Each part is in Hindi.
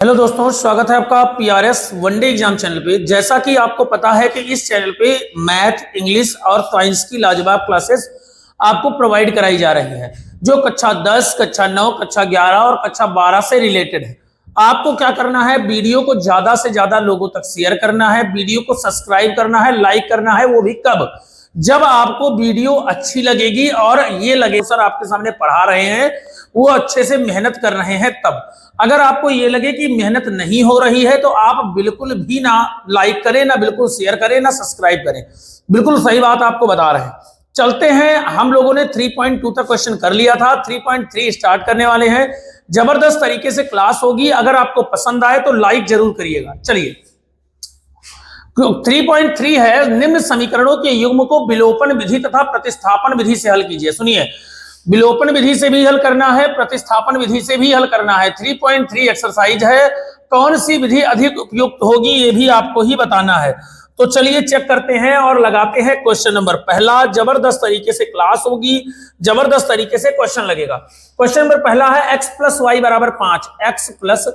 हेलो दोस्तों, स्वागत है आपका पीआरएस वनडे एग्जाम चैनल पे। जैसा कि आपको पता है कि इस चैनल पे मैथ, इंग्लिश और साइंस की लाजवाब क्लासेस आपको प्रोवाइड कराई जा रही है, जो कक्षा 10, कक्षा 9, कक्षा 11 और कक्षा 12 से रिलेटेड है। आपको क्या करना है, वीडियो को ज्यादा से ज्यादा लोगों तक शेयर करना है, वीडियो को सब्सक्राइब करना है, लाइक करना है। वो भी कब? जब आपको वीडियो अच्छी लगेगी और ये लगे सर आपके सामने पढ़ा रहे हैं, वो अच्छे से मेहनत कर रहे हैं तब। अगर आपको ये लगे कि मेहनत नहीं हो रही है तो आप बिल्कुल भी ना लाइक करें, ना बिल्कुल शेयर करें, ना सब्सक्राइब करें। बिल्कुल सही बात आपको बता रहे हैं। चलते हैं, हम लोगों ने 3.2 तक क्वेश्चन कर लिया था, 3.3 स्टार्ट करने वाले हैं। जबरदस्त तरीके से क्लास होगी। अगर आपको पसंद आए तो लाइक जरूर करिएगा। चलिए, 3.3 है, निम्न समीकरणों के युग्म को विलोपन विधि तथा प्रतिस्थापन विधि से हल कीजिए। सुनिए, विलोपन विधि से भी हल करना है, प्रतिस्थापन विधि से भी हल करना है। 3.3 एक्सरसाइज है, कौन सी विधि अधिक उपयुक्त होगी ये भी आपको ही बताना है। तो चलिए चेक करते हैं और लगाते हैं क्वेश्चन नंबर पहला। जबरदस्त तरीके से क्लास होगी, जबरदस्त तरीके से क्वेश्चन लगेगा। क्वेश्चन नंबर पहला है x प्लस वाई बराबर 5। x प्लस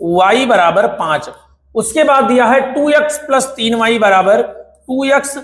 वाई बराबर 5। उसके बाद दिया है 2x प्लस 3y बराबर 2x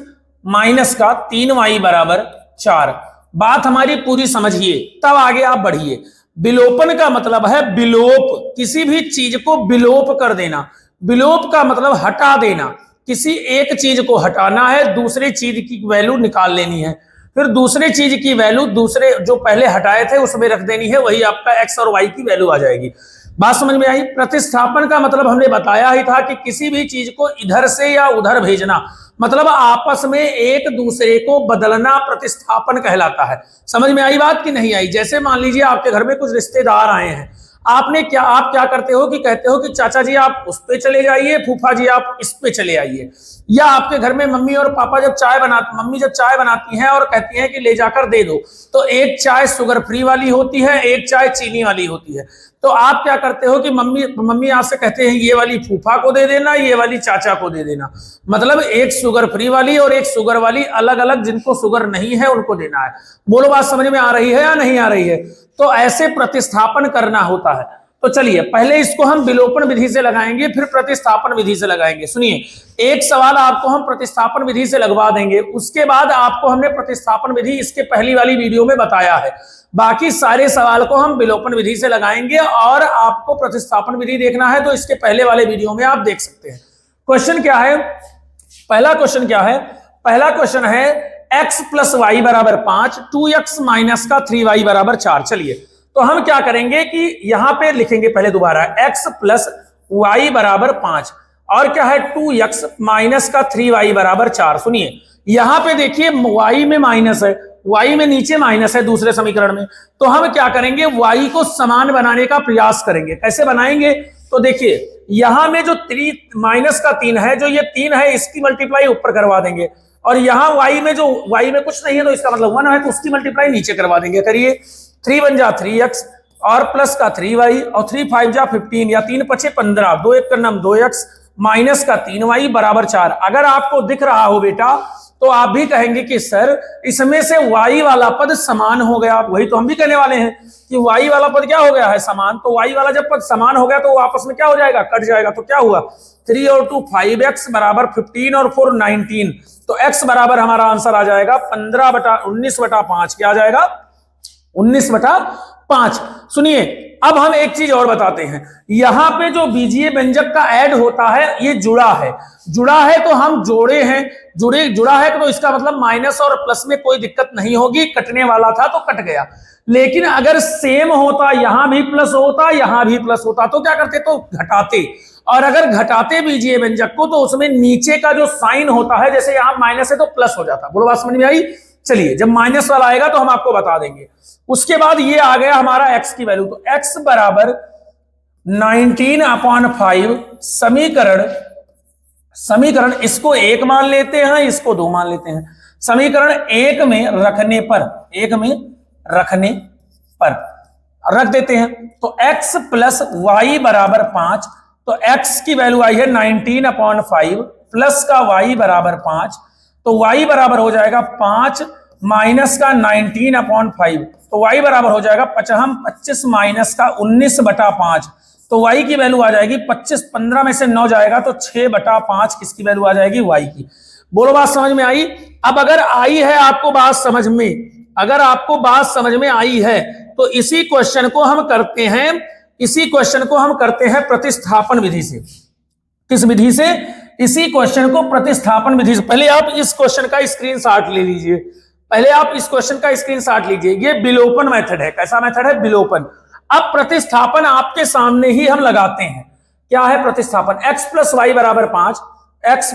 माइनस का 3y बराबर 4। बात हमारी पूरी समझिए, तब आगे आप बढ़िए। विलोपन का मतलब है विलोप, किसी भी चीज को विलोप कर देना। विलोप का मतलब हटा देना। किसी एक चीज को हटाना है, दूसरी चीज की वैल्यू निकाल लेनी है, फिर दूसरी चीज की वैल्यू दूसरे जो पहले हटाए थे उसमें रख देनी है, वही आपका एक्स और वाई की वैल्यू आ जाएगी। बात समझ में आई? प्रतिस्थापन का मतलब हमने बताया ही था कि किसी भी चीज को इधर से या उधर भेजना, मतलब आपस में एक दूसरे को बदलना प्रतिस्थापन कहलाता है। समझ में आई बात कि नहीं आई? जैसे मान लीजिए आपके घर में कुछ रिश्तेदार आए हैं, आप क्या करते हो कि कहते हो कि चाचा जी आप उस पे चले जाइए, फूफा जी आप इस पे चले आइए। या आपके घर में मम्मी और पापा मम्मी जब चाय बनाती हैं और कहती हैं कि ले जाकर दे दो, तो एक चाय शुगर फ्री वाली होती है, एक चाय चीनी वाली होती है। तो आप क्या करते हो कि मम्मी आपसे कहते हैं ये वाली फूफा को दे देना, ये वाली चाचा को दे देना। मतलब एक शुगर फ्री वाली और एक शुगर वाली, अलग अलग, जिनको शुगर नहीं है उनको देना है। बोलो, बात समझ में आ रही है या नहीं आ रही है? तो ऐसे प्रतिस्थापन करना होता है। तो चलिए, पहले इसको हम विलोपन विधि से लगाएंगे, फिर प्रतिस्थापन विधि से लगाएंगे। सुनिए, एक सवाल आपको हम प्रतिस्थापन विधि से लगवा देंगे, उसके बाद आपको हमने प्रतिस्थापन विधि इसके पहली वाली वीडियो में बताया है। बाकी सारे सवाल को हम विलोपन विधि से लगाएंगे, और आपको प्रतिस्थापन विधि देखना है तो इसके पहले वाले वीडियो में आप देख सकते हैं। क्वेश्चन क्या है? पहला क्वेश्चन क्या है? पहला क्वेश्चन है x प्लस वाई बराबर 5, 2x माइनस का 3y बराबर 4। चलिए, तो हम क्या करेंगे कि यहां पे लिखेंगे पहले दोबारा x प्लस वाई बराबर 5, और क्या है 2x माइनस का 3y बराबर 4। सुनिए, यहां पे देखिए y में माइनस है, y में नीचे माइनस है दूसरे समीकरण में। तो हम क्या करेंगे, y को समान बनाने का प्रयास करेंगे। कैसे बनाएंगे? तो देखिए, यहां में जो माइनस का 3 है, जो ये 3 है, इसकी मल्टीप्लाई ऊपर करवा देंगे, और यहां y में कुछ नहीं है तो इसका मतलब 1 है, तो उसकी मल्टीप्लाई नीचे करवा देंगे। करिए, 3 बन जा 3x और प्लस का 3y और 3 5 जा 15 या 3 पचे 15, 2 1 का नाम 2x माइनस का 3y बराबर 4। अगर आपको दिख रहा हो बेटा तो आप भी कहेंगे कि सर इसमें से y वाला पद समान हो गया। वही तो हम भी कहने वाले हैं कि y वाला पद क्या हो गया है, समान। तो y वाला जब पद समान हो गया तो आपस में क्या हो जाएगा, कट जाएगा। तो क्या हुआ, 3 और 2 5x बराबर 15 और 4 19। तो x बराबर हमारा आंसर आ जाएगा 19/5। क्या आ जाएगा? 19/5। सुनिए, अब हम एक चीज और बताते हैं। यहां पे जो बीजीय व्यंजक का ऐड होता है, ये जुड़ा है तो हम जोड़े हैं, जुड़ा है तो इसका मतलब माइनस और प्लस में कोई दिक्कत नहीं होगी, कटने वाला था तो कट गया। लेकिन अगर सेम होता, यहां भी प्लस होता, यहां भी प्लस होता, तो क्या करते, तो घटाते। और अगर घटाते बीजीय व्यंजक को तो उसमें नीचे का जो साइन होता है, जैसे यहां माइनस है तो प्लस हो जाता। बोलो, बात समझ में आई? चलिए, जब माइनस वाला आएगा तो हम आपको बता देंगे। उसके बाद ये आ गया हमारा x की वैल्यू, तो x बराबर 19/5। समीकरण इसको 1 मान लेते हैं, इसको 2 मान लेते हैं। समीकरण 1 में रखने पर रख देते हैं, तो x प्लस वाई बराबर 5। तो x की वैल्यू आई है 19/5 प्लस का y बराबर 5, तो y बराबर हो जाएगा 5 माइनस का 19/5। तो y बराबर हो जाएगा 25 माइनस का 19/5, तो y की वैल्यू आ जाएगी 25, 15 में से 9 जाएगा तो 6/5 किसकी वैल्यू आ जाएगी, y की। बोलो बात समझ में आई। अब अगर आई है आपको बात समझ में, अगर आपको बात समझ में आई है तो इसी क्वेश्चन को हम करते हैं प्रतिस्थापन विधि से। किस विधि से? इसी क्वेश्चन को प्रतिस्थापन विधि से। पहले आप इस क्वेश्चन का स्क्रीनशॉट ले लीजिए, पहले आप इस क्वेश्चन का स्क्रीनशॉट लीजिए। ये विलोपन मेथड है। कैसा मेथड है? विलोपन। अब प्रतिस्थापन आपके सामने ही हम लगाते हैं। क्या है प्रतिस्थापन? x प्लस वाई बराबर 5, x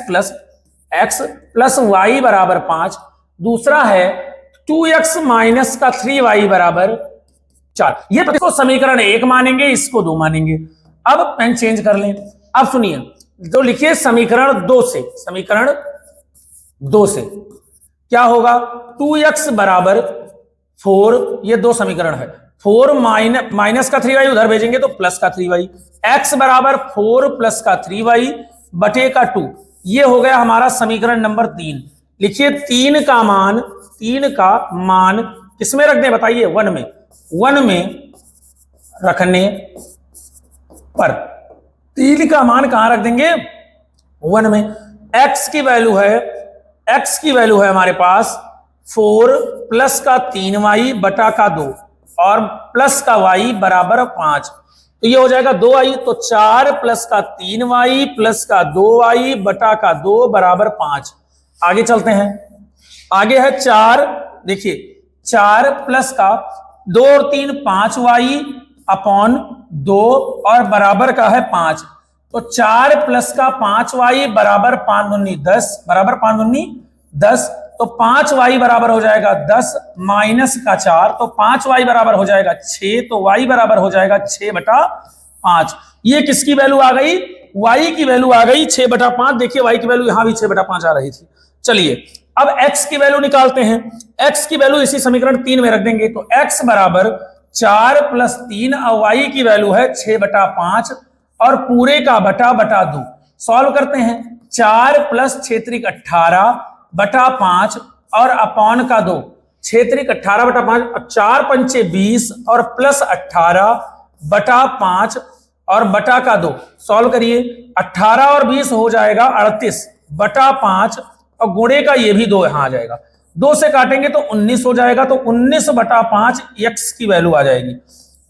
प्लस वाई बराबर 5, दूसरा है 2x माइनस का 3y बराबर 4। ये इसको समीकरण 1 मानेंगे, इसको 2 मानेंगे। अब पेन चेंज कर लें। अब सुनिए, तो लिखिए समीकरण 2 से, समीकरण 2 से क्या होगा? 2x बराबर 4, ये 2 समीकरण है। 4 माइनस का 3y उधर भेजेंगे तो प्लस का 3y, x बराबर 4 प्लस का 3y बटे का 2, ये हो गया हमारा समीकरण नंबर 3। लिखिए 3 का मान किसमें रख दें बताइए? 1 में। 1 में रखने पर 3 का मान कहां रख देंगे? 1 में। x की वैल्यू है हमारे पास 4 प्लस का 3y बटा का 2 और प्लस का y बराबर 5, तो ये हो जाएगा 2y, तो 4 प्लस का 3y प्लस का 2y बटा का 2 बराबर 5। आगे चलते हैं, आगे है 4, देखिए 4 प्लस का 2 और 3 5y अपॉन 2 और बराबर का है 5, तो 4 प्लस का 5y बराबर 5 दूनी 10, बराबर 5 दूनी 10, तो 5y बराबर हो जाएगा 10 माइनस का 4, तो 5y बराबर हो जाएगा 6, तो y बराबर हो जाएगा 6/5। ये किसकी वैल्यू आ गई? y की वैल्यू आ गई 6/5। देखिए y की वैल्यू यहां भी 6/5 आ रही थी। चलिए अब x की वैल्यू निकालते हैं। x की वैल्यू इसी समीकरण 3 में रख देंगे, तो x बराबर 4 प्लस 3 और y की वैल्यू है 6/5 और पूरे का बटा 2। सॉल्व करते हैं। 4 प्लस 6 त्रिक 18 बटा 5 और अपॉन का 2, 6 त्रिक 18 बटा 5, 4 पंचे 20 और प्लस 18 बटा 5 और बटा का 2। सॉल्व करिए, 18 और 20 हो जाएगा 38 बटा 5 और गुणे का ये भी 2 यहां आ जाएगा। 2 से काटेंगे तो 19 हो जाएगा, तो 19/5 x की वैल्यू आ जाएगी।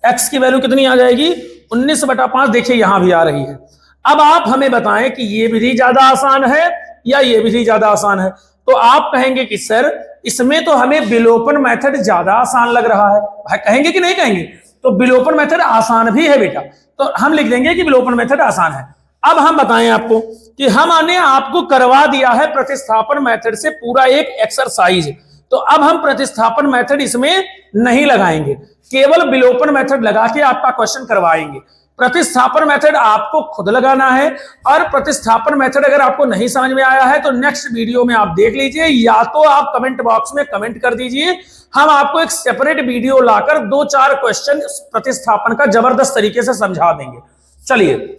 x की वैल्यू कितनी आ जाएगी? 19/5। देखिए यहां भी आ रही है। अब आप हमें बताएं कि ये विधि ज्यादा आसान है या ये विधि ज्यादा आसान है। तो आप कहेंगे कि सर इसमें तो हमें विलोपन मेथड ज्यादा आसान लग रहा है। कहेंगे कि नहीं कहेंगे? तो विलोपन मेथड आसान भी है बेटा, तो हम लिख देंगे कि विलोपन मेथड आसान है। अब हम बताएं आपको कि हमने आपको करवा दिया है प्रतिस्थापन मेथड से पूरा एक एक्सरसाइज, तो अब हम प्रतिस्थापन मेथड इसमें नहीं लगाएंगे, केवल विलोपन मेथड लगा के आपका क्वेश्चन करवाएंगे। प्रतिस्थापन मेथड आपको खुद लगाना है, और प्रतिस्थापन मेथड अगर आपको नहीं समझ में आया है तो नेक्स्ट वीडियो में आप देख लीजिए, या तो आप कमेंट बॉक्स में कमेंट कर दीजिए, हम आपको एक सेपरेट वीडियो लाकर 2-4 क्वेश्चन प्रतिस्थापन का जबरदस्त तरीके से समझा देंगे। चलिए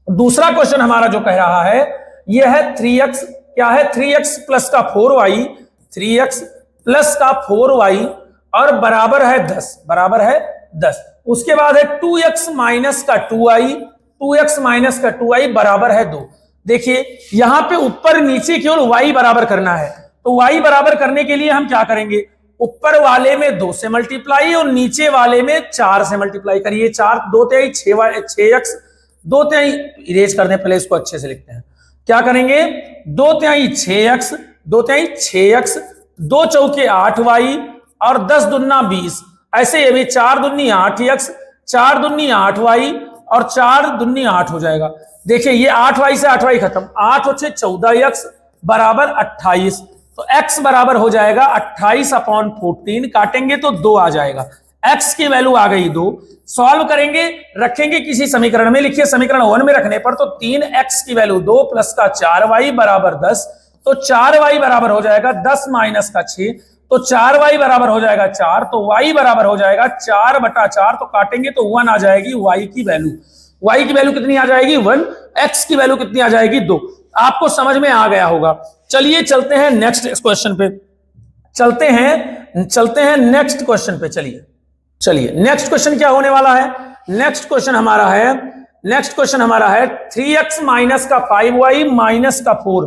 दूसरा क्वेश्चन हमारा जो कह रहा है यह है 3x, क्या है? 3x प्लस का 4y, 3x प्लस का 4y और बराबर है 10, बराबर है 10। उसके बाद है 2x माइनस का 2y, 2x माइनस का 2y बराबर है 2। देखिए यहां पे ऊपर नीचे केवल y बराबर करना है, तो y बराबर करने के लिए हम क्या करेंगे? ऊपर वाले में 2 से मल्टीप्लाई और नीचे वाले में 4 से मल्टीप्लाई करिए। 4 2 तिहाई 6x, 2 तिहाई इरेज कर दें, पहले इसको अच्छे से लिखते हैं। क्या करेंगे? 2 तिहाई 6x, 2 तिहाई 6x, 2 चौके 8y और 10 दूना 20। ऐसे ये भी 4 दूनी 8x, 4 दूनी 8y और 4 दूनी 8 हो जाएगा। देखिए ये 8y से 8y खत्म, 8 हो 14x बराबर 28, तो x बराबर हो जाएगा 28/14। काटेंगे तो 2 आ जाएगा। x की वैल्यू आ गई 2। सॉल्व करेंगे, रखेंगे किसी समीकरण में। लिखिए समीकरण 1 में रखने पर तो 3x की वैल्यू 2 प्लस का 4y बराबर 10, तो 4y बराबर हो जाएगा 10 माइनस का 6, तो 4y बराबर हो जाएगा 4, तो y बराबर हो जाएगा 4/4। तो काटेंगे तो 1 आ जाएगी y की वैल्यू। y की वैल्यू कितनी आ जाएगी? 1। x की वैल्यू कितनी आ जाएगी? 2। आपको समझ में आ गया होगा। चलिए चलते हैं नेक्स्ट क्वेश्चन पे, चलते हैं नेक्स्ट क्वेश्चन पे। चलिए चलिए नेक्स्ट क्वेश्चन क्या होने वाला है, नेक्स्ट क्वेश्चन हमारा है 3x माइनस का 5y माइनस का 4,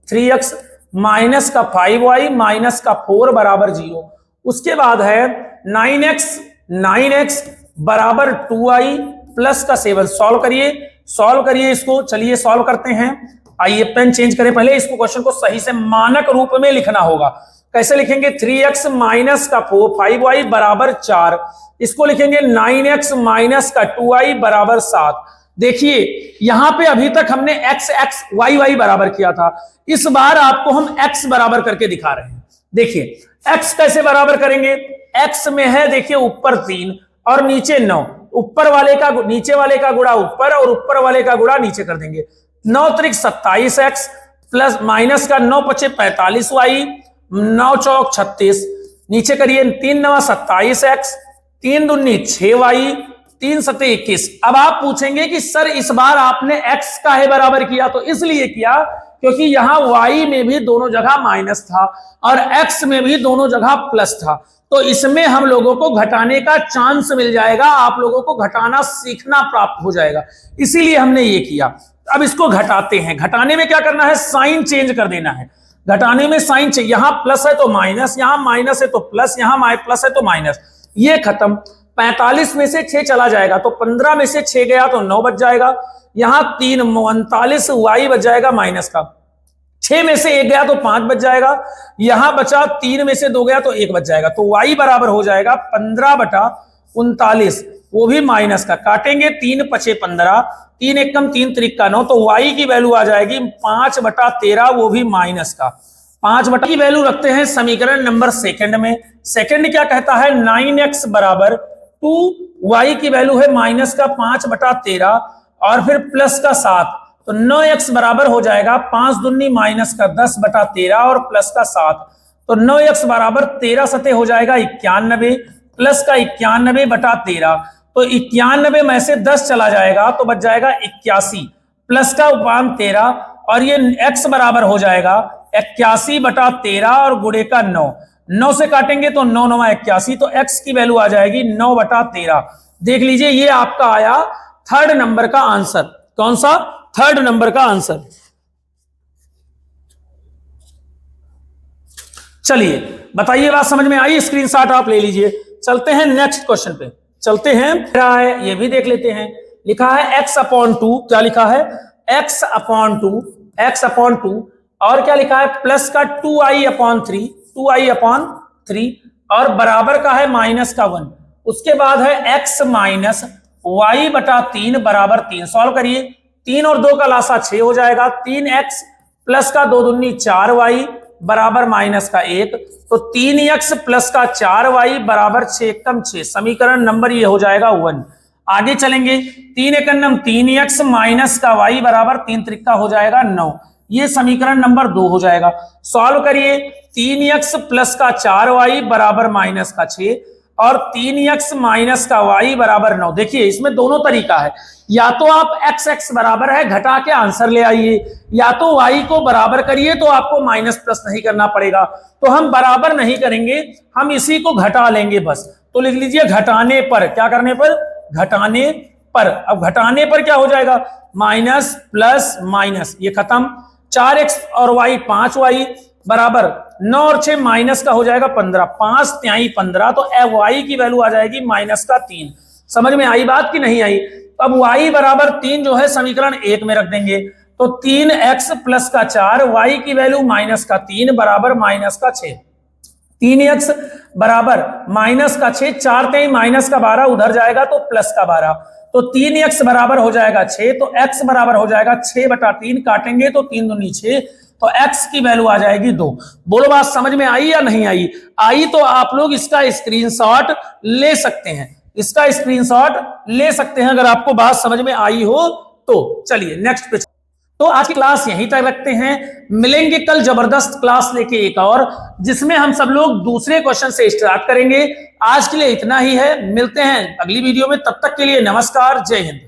3x माइनस का 5y माइनस का 4 बराबर 0। उसके बाद है 9x बराबर 2y प्लस का 7। सॉल्व करिए इसको। चलिए सॉल्व करते हैं। आइए पेन चेंज करें, पहले इसको क्वेश्चन को सही से मानक रूप में लिखना होगा। कैसे लिखेंगे, 3x माइनस का 5y बराबर 4, इसको लिखेंगे 9x माइनस का 2y बराबर 7। देखिए यहां पे अभी तक हमने x y बराबर किया था, इस बार आपको हम x बराबर करके दिखा रहे हैं। देखिए x कैसे बराबर करेंगे, x में है देखिए ऊपर 3 और नीचे 9, ऊपर वाले का नीचे वाले का गुणा ऊपर और ऊपर वाले का गुणा नीचे कर देंगे। 9 त्रिक 27x प्लस माइनस का 9 पचे 45y, 9 चौक 36, नीचे करिए 3 9 27x, 3 दूनी 6y, 3 सते 21। अब आप पूछेंगे कि सर इस बार आपने x का है बराबर किया, तो इसलिए किया क्योंकि यहां y में भी दोनों जगह माइनस था और x में भी दोनों जगह प्लस था, तो इसमें हम लोगों को घटाने का चांस मिल जाएगा, आप लोगों को घटाना सीखना प्राप्त हो जाएगा, इसीलिए हमने ये किया। अब इसको घटाते हैं। घटाने में क्या करना है, साइन चेंज कर देना है। घटाने में साइन चेंज, यहां प्लस है तो माइनस, यहां माइनस है तो प्लस, यहां प्लस है तो माइनस, ये खत्म। 45 में से 6 चला जाएगा तो 15 में से 6 गया तो 9 बच जाएगा, यहां 3 39 y बच जाएगा माइनस का, 6 में से 1 गया तो 5 बच जाएगा, यहां बचा 3 में से 2 गया तो 1 बच जाएगा, तो y बराबर हो जाएगा 15/39, वो भी माइनस का। काटेंगे 3 पचे 15, 3 एकम 3 त्रिक का 9, तो y की वैल्यू आ जाएगी 5/13, वो भी माइनस का। 5 की वैल्यू रखते हैं समीकरण नंबर सेकंड में। सेकंड क्या कहता है, 9x बराबर 2y की वैल्यू है माइनस का 5/13 और फिर प्लस का 7, तो 9x बराबर हो जाएगा 5 दूनी माइनस का 10/13 और प्लस का 7, तो 9x बराबर 13 सते हो जाएगा 91 प्लस का 91/13, तो 91 में से 10 चला जाएगा तो बच जाएगा 81 प्लस का 13 और ये x बराबर हो जाएगा 81/13 और गुणे का 9, 9 से काटेंगे तो 9 9 81, तो x की वैल्यू आ जाएगी 9/13। देख लीजिए ये आपका आया थर्ड नंबर का आंसर। कौन सा, थर्ड नंबर का आंसर। चलिए बताइए, बात समझ में आई, स्क्रीनशॉट आप ले लीजिए। चलते हैं नेक्स्ट क्वेश्चन पे, चलते हैं। है ये भी देख लेते हैं। लिखा है x/2, क्या लिखा है, x/2 और क्या लिखा है प्लस का 2i/3 और बराबर का है माइनस का 1। उसके बाद है x माइनस y/3 बराबर 3। सॉल्व करिए, 3 और 2 का लासा 6 हो जाएगा, 3x प्लस का 2 दूनी 4y बराबर माइनस का 1, तो 3x प्लस का 4y बराबर 6 एकम 6। समीकरण नंबर ये हो जाएगा 1। आगे चलेंगे, 3 एकम 3x माइनस का y बराबर 3 त्रिका हो जाएगा 9, ये समीकरण नंबर 2 हो जाएगा। सॉल्व करिए, 3x प्लस का 4y बराबर माइनस का 6 और 3x माइनस का y बराबर 9। देखिए इसमें दोनों तरीका है, या तो आप x बराबर है घटा के आंसर ले आइए, या तो y को बराबर करिए तो आपको माइनस प्लस नहीं करना पड़ेगा। तो हम बराबर नहीं करेंगे, हम इसी को घटा लेंगे बस। तो लिख लीजिए घटाने पर, क्या करने पर, घटाने पर। अब घटाने पर क्या हो जाएगा, माइनस प्लस माइनस, ये खत्म। 4x और y 5y बराबर 9 और 6 माइनस का हो जाएगा 15, 5 तिहाई 15, तो y की वैल्यू आ जाएगी माइनस का 3। समझ में आई बात कि नहीं आई। अब y बराबर 3 जो है समीकरण 1 में रख देंगे, तो 3x प्लस का 4, y की वैल्यू माइनस का 3 बराबर माइनस का 6, 3x बराबर माइनस का 6, 4 तिहाई माइनस का 12 उधर जाएगा तो प्लस का 12, तो 3x बराबर हो जाएगा 6, तो x बराबर हो जाएगा 6/3, काटेंगे तो 3 दूनी 6, तो x की वैल्यू आ जाएगी 2। बोलो बात समझ में आई या नहीं आई। आई तो आप लोग इसका स्क्रीनशॉट ले सकते हैं, इसका स्क्रीनशॉट ले सकते हैं अगर आपको बात समझ में आई हो तो। चलिए नेक्स्ट पे। तो आज की क्लास यहीं तक रखते हैं, मिलेंगे कल जबरदस्त क्लास लेके एक और, जिसमें हम सब लोग दूसरे क्वेश्चन से स्टार्ट करेंगे। आज के लिए इतना ही है, मिलते हैं अगली वीडियो में, तब तक के लिए नमस्कार, जय हिंद।